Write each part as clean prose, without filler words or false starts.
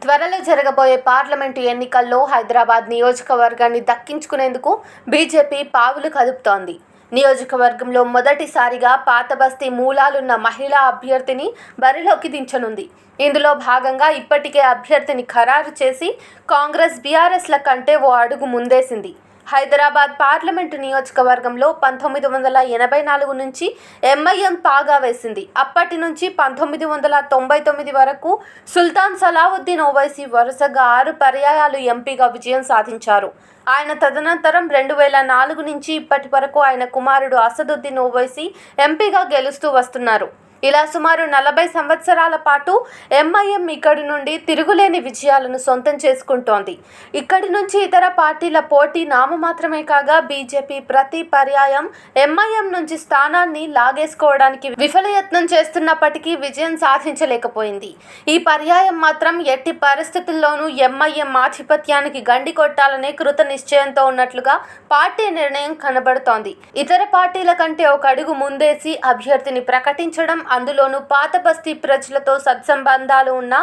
త్వరలో జరగబోయే పార్లమెంటు ఎన్నికల్లో హైదరాబాద్ నియోజకవర్గాన్ని దక్కించుకునేందుకు బీజేపీ పావులు కదుపుతోంది. నియోజకవర్గంలో మొదటిసారిగా పాతబస్తీ మూలాలున్న మహిళా అభ్యర్థిని బరిలోకి దించనుంది. ఇందులో భాగంగా ఇప్పటికే అభ్యర్థిని ఖరారు చేసి కాంగ్రెస్, బీఆర్ఎస్ల కంటే ఓ అడుగు ముందేసింది. హైదరాబాద్ పార్లమెంటు నియోజకవర్గంలో 1984 నుంచి ఎంఐఎం పాగా వేసింది. అప్పటి నుంచి 1999 వరకు సుల్తాన్ సలావుద్దీన్ ఓవైసీ వరుసగా 6 పర్యాయాలు ఎంపీగా విజయం సాధించారు. ఆయన తదనంతరం 2004 నుంచి ఇప్పటి వరకు ఆయన కుమారుడు అసదుద్దీన్ ఓవైసీ ఎంపీగా గెలుస్తూ వస్తున్నారు. ఇలా సుమారు 40 సంవత్సరాల పాటు ఎంఐఎం ఇక్కడి నుండి తిరుగులేని విజయాలను సొంతం చేసుకుంటోంది. ఇక్కడి నుంచి ఇతర పార్టీల పోటీ నామమాత్రమే కాగా బీజేపీ ప్రతి పర్యాయం ఎంఐఎం నుంచి స్థానాన్ని లాగేసుకోవడానికి విఫలయత్నం చేస్తున్నప్పటికీ విజయం సాధించలేకపోయింది. ఈ పర్యాయం మాత్రం ఎట్టి పరిస్థితుల్లోనూ ఎంఐఎం ఆధిపత్యానికి గండి కొట్టాలనే కృత నిశ్చయంతో ఉన్నట్లుగా పార్టీ నిర్ణయం కనబడుతోంది. ఇతర పార్టీల కంటే ఒక అడుగు ముందేసి అభ్యర్థిని ప్రకటించడం, అందులోనూ పాతబస్తీ ప్రజలతో సత్సంబంధాలు ఉన్న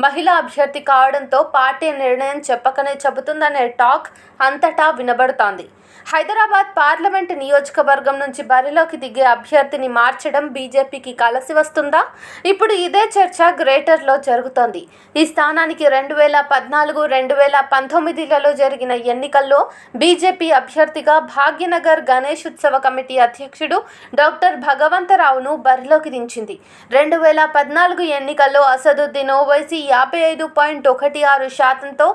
మహిళా అభ్యర్థి కావడంతో పార్టీ నిర్ణయం చెప్పకనే చెబుతుందనే టాక్ అంతటా వినబడుతోంది. హైదరాబాద్ పార్లమెంటు నియోజకవర్గం నుంచి బరిలోకి దిగే అభ్యర్థిని మార్చడం బీజేపీకి కలిసి వస్తుందా? ఇప్పుడు ఇదే చర్చ గ్రేటర్లో జరుగుతోంది. ఈ స్థానానికి 2014, 2019లలో జరిగిన ఎన్నికల్లో బీజేపీ అభ్యర్థిగా భాగ్యనగర్ గణేష్ ఉత్సవ కమిటీ అధ్యక్షుడు డాక్టర్ భగవంతరావును బరిలోకి దించింది. 2014 ఎన్నికల్లో అసదుద్దీన్ ఓవైసీ 55.16%తో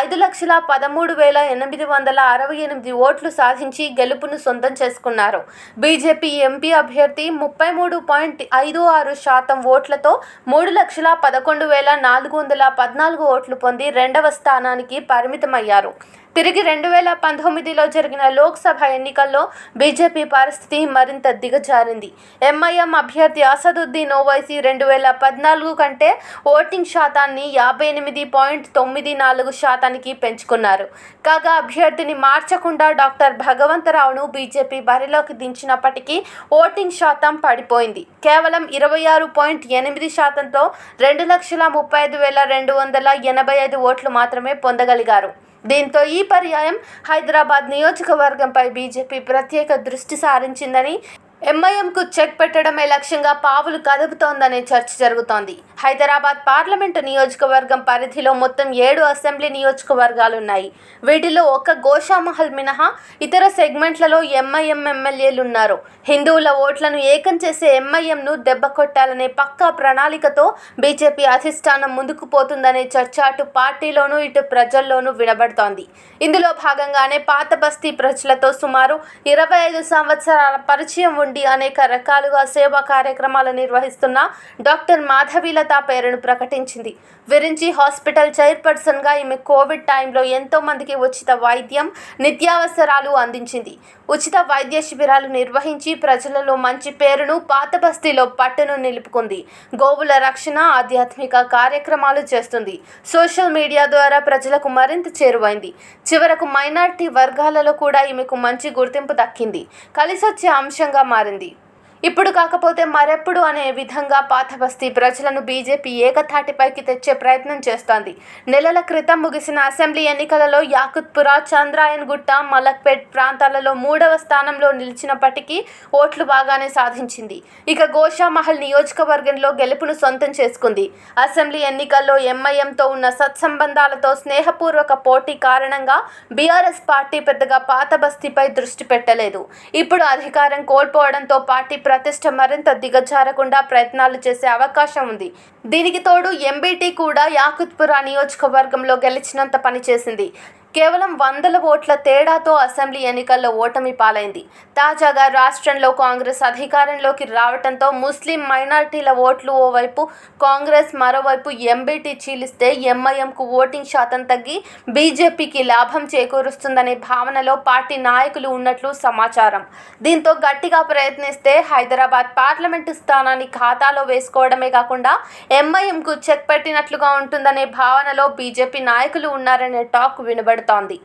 5,13,868 ఓట్లు సాధించి గెలుపును సొంతం చేసుకున్నారు. బీజేపీ ఎంపీ అభ్యర్థి 33.56% ఓట్లతో 3,11,414 ఓట్లు పొంది రెండవ స్థానానికి పరిమితమయ్యారు. తిరిగి 2019లో జరిగిన లోక్సభ ఎన్నికల్లో బీజేపీ పరిస్థితి మరింత దిగజారింది. ఎంఐఎం అభ్యర్థి అసదుద్దీన్ ఓవైసీ 2014 కంటే ఓటింగ్ శాతాన్ని 58.94%కి పెంచుకున్నారు. కాగా అభ్యర్థిని మార్చకుండా డాక్టర్ భగవంతరావును బీజేపీ బరిలోకి దించినప్పటికీ ఓటింగ్ శాతం పడిపోయింది. కేవలం 26.8%తో 2,35,285 ఓట్లు మాత్రమే పొందగలిగారు. దీంతో ఈ పర్యాయం హైదరాబాద్ నియోజకవర్గంపై బీజేపీ ప్రత్యేక దృష్టి సారించిందని, ఎంఐఎంకు చెక్ పెట్టడమే లక్ష్యంగా పావులు కదుపుతోందనే చర్చ జరుగుతోంది. హైదరాబాద్ పార్లమెంటు నియోజకవర్గం పరిధిలో మొత్తం 7 అసెంబ్లీ నియోజకవర్గాలున్నాయి. వీటిలో ఒక్క గోషామహల్ మినహా ఇతర సెగ్మెంట్లలో ఎంఐఎం ఎమ్మెల్యేలున్నారు. హిందువుల ఓట్లను ఏకం చేసే ఎంఐఎంను దెబ్బకొట్టాలనే పక్కా ప్రణాళికతో బీజేపీ అధిష్టానం ముందుకు పోతుందనే చర్చ అటు పార్టీలోనూ ఇటు ప్రజల్లోనూ వినబడుతోంది. ఇందులో భాగంగానే పాతబస్తీ ప్రజలతో సుమారు 25 సంవత్సరాల పరిచయం ఉండి అనేక రకాలుగా సేవా కార్యక్రమాలు నిర్వహిస్తున్న డాక్టర్ మాధవీలత పేరును ప్రకటించింది. విరించి హాస్పిటల్ చైర్పర్సన్గా ఈమె కోవిడ్ టైంలో ఎంతో మందికి ఉచిత వైద్యం, నిత్యావసరాలు అందించింది. ఉచిత వైద్య శిబిరాలు నిర్వహించి ప్రజలలో మంచి పేరును, పాతబస్తీలో పట్టును నిలుపుకుంది. గోవుల రక్షణ, ఆధ్యాత్మిక కార్యక్రమాలు చేస్తుంది. సోషల్ మీడియా ద్వారా ప్రజలకు మరింత చేరువైంది. చివరకు మైనారిటీ వర్గాలలో కూడా ఈమెకు మంచి గుర్తింపు దక్కింది. కలిసొచ్చే అంశంగా మారింది. ఇప్పుడు కాకపోతే మరెప్పుడు అనే విధంగా పాతబస్తీ ప్రజలను బీజేపీ ఏకతాటిపైకి తెచ్చే ప్రయత్నం చేస్తోంది. నెలల క్రితం ముగిసిన అసెంబ్లీ ఎన్నికలలో యాకుత్పురా, చంద్రాయన్ గుట్ట, మలక్పేట్ ప్రాంతాలలో 3వ స్థానంలో నిలిచినప్పటికీ ఓట్లు బాగానే సాధించింది. ఇక గోషామహల్ నియోజకవర్గంలో గెలుపును సొంతం చేసుకుంది. అసెంబ్లీ ఎన్నికల్లో ఎంఐఎంతో ఉన్న సత్సంబంధాలతో స్నేహపూర్వక పోటీ కారణంగా బీఆర్ఎస్ పార్టీ పెద్దగా పాతబస్తీపై దృష్టి పెట్టలేదు. ఇప్పుడు అధికారం కోల్పోవడంతో పార్టీ ప్రతిష్ట మరింత దిగజారకుండా ప్రయత్నాలు చేసే అవకాశం ఉంది. దీనికి తోడు ఎంబీటీ కూడా యాకుత్పురా నియోజకవర్గంలో గెలిచినంత పనిచేసింది. కేవలం 100 ఓట్ల తేడాతో అసెంబ్లీ ఎన్నికల్లో ఓటమి పాలైంది. తాజాగా రాష్ట్రంలో కాంగ్రెస్ అధికారంలోకి రావడంతో ముస్లిం మైనారిటీల ఓట్లు ఓవైపు కాంగ్రెస్, మరోవైపు ఎంబీటీ చీలిస్తే ఎంఐఎంకు ఓటింగ్ శాతం తగ్గి బీజేపీకి లాభం చేకూరుస్తుందనే భావనలో పార్టీ నాయకులు ఉన్నట్లు సమాచారం. దీంతో గట్టిగా ప్రయత్నిస్తే హైదరాబాద్ పార్లమెంటు స్థానాన్ని ఖాతాలో వేసుకోవడమే కాకుండా ఎంఐఎంకు చెక్ పెట్టినట్లుగా ఉంటుందనే భావనలో బీజేపీ నాయకులు ఉన్నారనే టాక్ వినబడుతోంది.